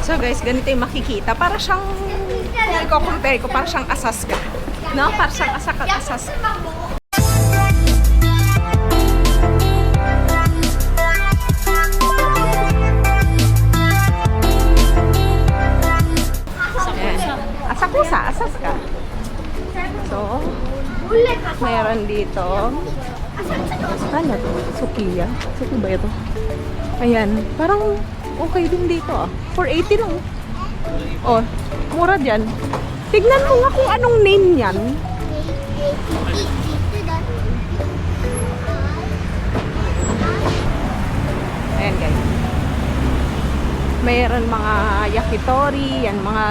So guys, ganito yung makikita. Para siyang, compare ko, para siyang asas ka. No? Para siyang asas. Asas ka. So, mayroon dito. Ano to? Sukiya? Suki ba ito? Ayan. Parang okay din dito ah. 480 lang. Oh, mura dyan. Tignan mo nga kung anong name yan. Ayan guys. Mayroon mga yakitori. Yan mga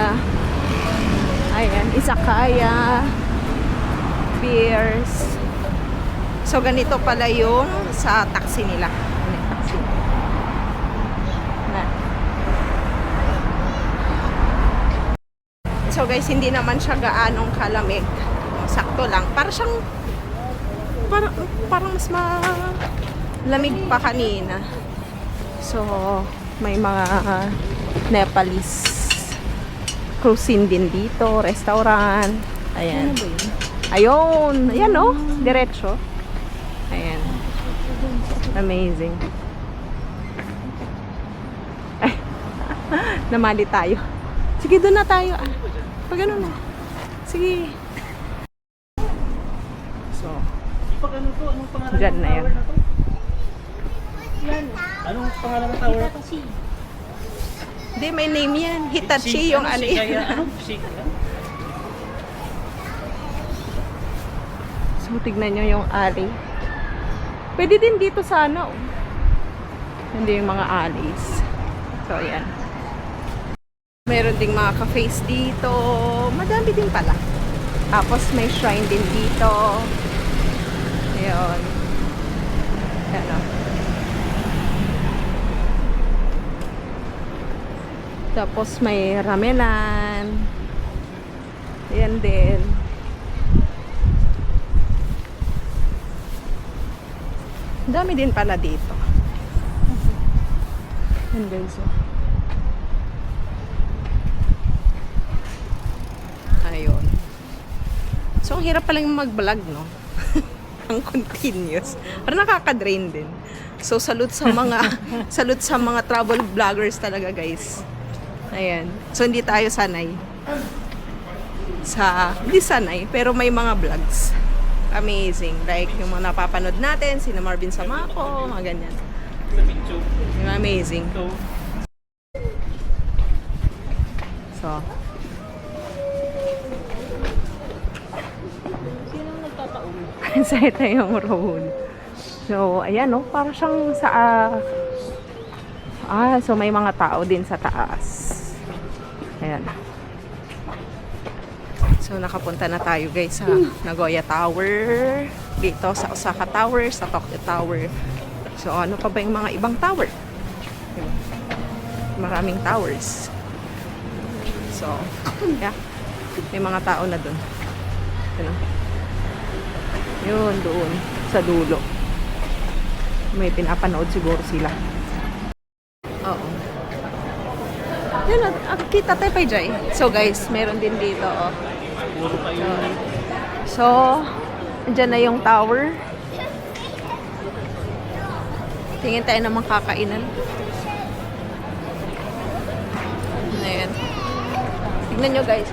ayan, izakaya, beers. So, ganito pala yung sa taxi nila. Taxi. So, guys, hindi naman siya gaanong kalamig. Sakto lang. Para siyang, parang mas malamig pa kanina. So, may mga Nepalese cuisine din dito, restaurant. Ayan. Ayun. Ayan o. Diretso. Ayan. Amazing. Ay. Namali tayo. Sige, doon na tayo. Pag ano na. Sige. So. Diyan na yan. Anong pangalan ng tower? Hindi, may name yan. Hitachi yung ano yan. So, tignan nyo yung alley. Pwede din dito sana. Hindi yung mga alleys. So, ayan. Meron ding mga cafes dito. Madami din pala. Tapos, may shrine din dito. Ayan. Ayan o. Tapos may ramenan. Ayan din. Dami din pala dito. Ayan guys. Ayun. So, ang hirap pala yung mag-vlog, no? Ang continuous. Parang nakaka-drain din. So, salute sa mga travel vloggers talaga, guys. Ayan. So, hindi tayo sanay. Hindi sanay, pero may mga vlogs. Amazing. Like, yung mga napapanood natin, sina Marvin Samaco, mga ganyan. Yung amazing. So. Sinong nagtataon? Sa ito yung road. So, ayan, no? Parang siyang sa... so may mga tao din sa taas. Ayan. So, nakapunta na tayo guys sa Nagoya Tower. Dito sa Osaka Tower, sa Tokyo Tower. So, ano pa ba yung mga ibang tower? Maraming towers. So, yeah. May mga tao na dun. Ano? Yun, doon. Sa dulo. May pinapanood siguro sila. Oo. Yun, kita tayo pa Jai. So guys, meron din dito, oh. So, andyan na yung tower. Tingin tayo ng mga kakainan. Ayan. Tignan nyo guys.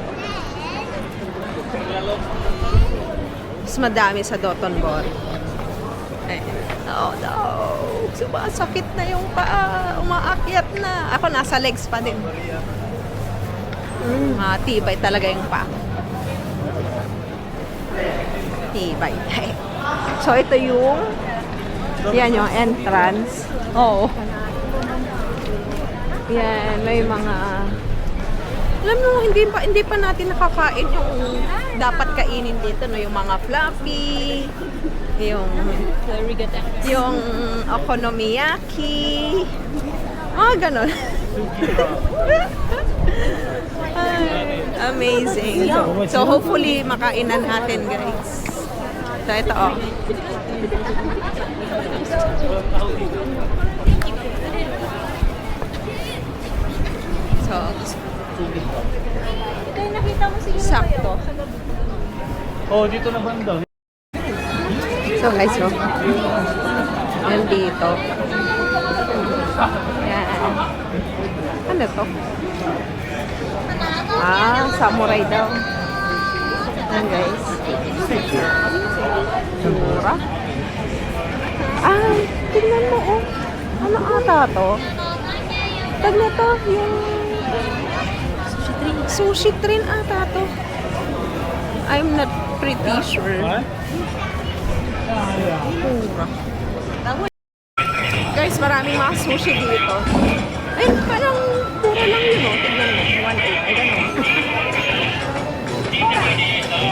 Mas madami sa Dotonbori. Ayan. Oh no. Sumasakit na yung paa. Umaakyat na. Ako nasa legs pa din. Matibay talaga yung paa. Tibay. So ito yung yan yung entrance. Oo. Yan, may mga alam mo, hindi pa natin nakakain yung dapat kainin dito, no, yung mga fluffy, yung okonomiyaki. Ganon. Ay, amazing. So hopefully makainan natin, guys. So ito, oh. So Oo. Ito yung nakita mo siguro Sakto. Oh, dito na banda. So guys, so, nandito. Yan. Ano to? Samurai daw. Yan guys. Mura. Tingnan mo oh. Ano ata to? Tag na to, yung sushi train ata to. I'm not pretty sure. Mura. Guys, maraming mga sushi dito. Ay, parang pura lang yun, oh. Tignan mo, 1.8. I don't know.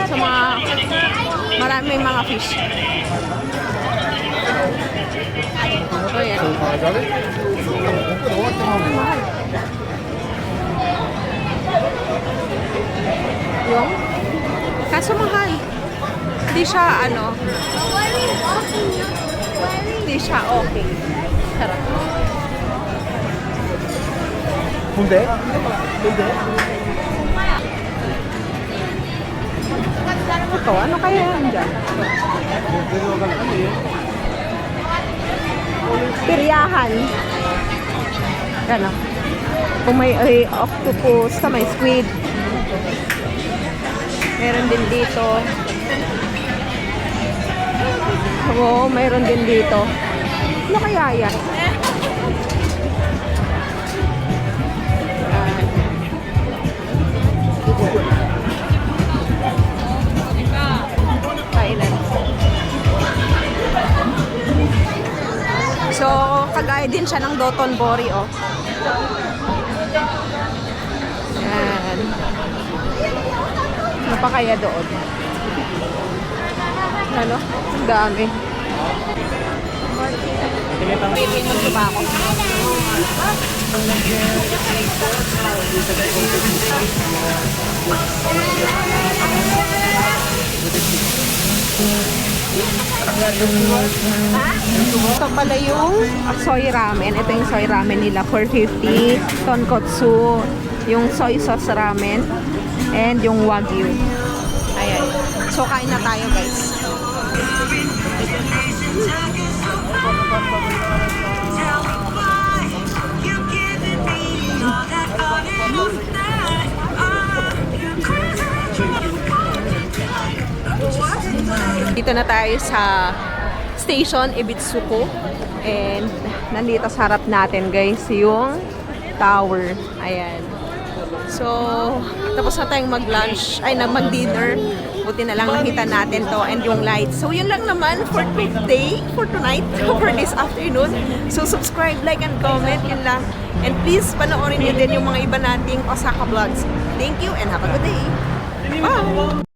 Sa mga, maraming mga fish. So, yan. Mahal. Yung? Kaso mahal. Hindi siya, ano, hindi siya okay. Sarap. Hindi? Hindi? Ito, ano kaya yan dyan? Piryahan. Yan o. Kung may octopus, may squid. Meron din dito. Oo, mayroon din dito. Ano kaya yan? Thailand. So, kagaya din siya ng Dotonbori, oh. Yan. Ano pa kaya doon? Ano? Ang dami. Pwede magsuba ako. Ito pala yung soy ramen. Ito yung soy ramen nila. 450. Tonkotsu. Yung soy sauce ramen. And yung wagyu. Ayan. So, kain na tayo, guys. Dito na tayo sa station Ibitsuko. And nandito sa harap natin, guys, yung tower. Ayan. So, tapos na tayong mag-lunch, ay mag-dinner. Buti na lang nakita natin to and yung lights. So, yun lang naman for today, for tonight, for this afternoon. So, subscribe, like, and comment. Yun lang. And please, panoorin nyo din yung mga iba nating Osaka vlogs. Thank you and have a good day. Bye!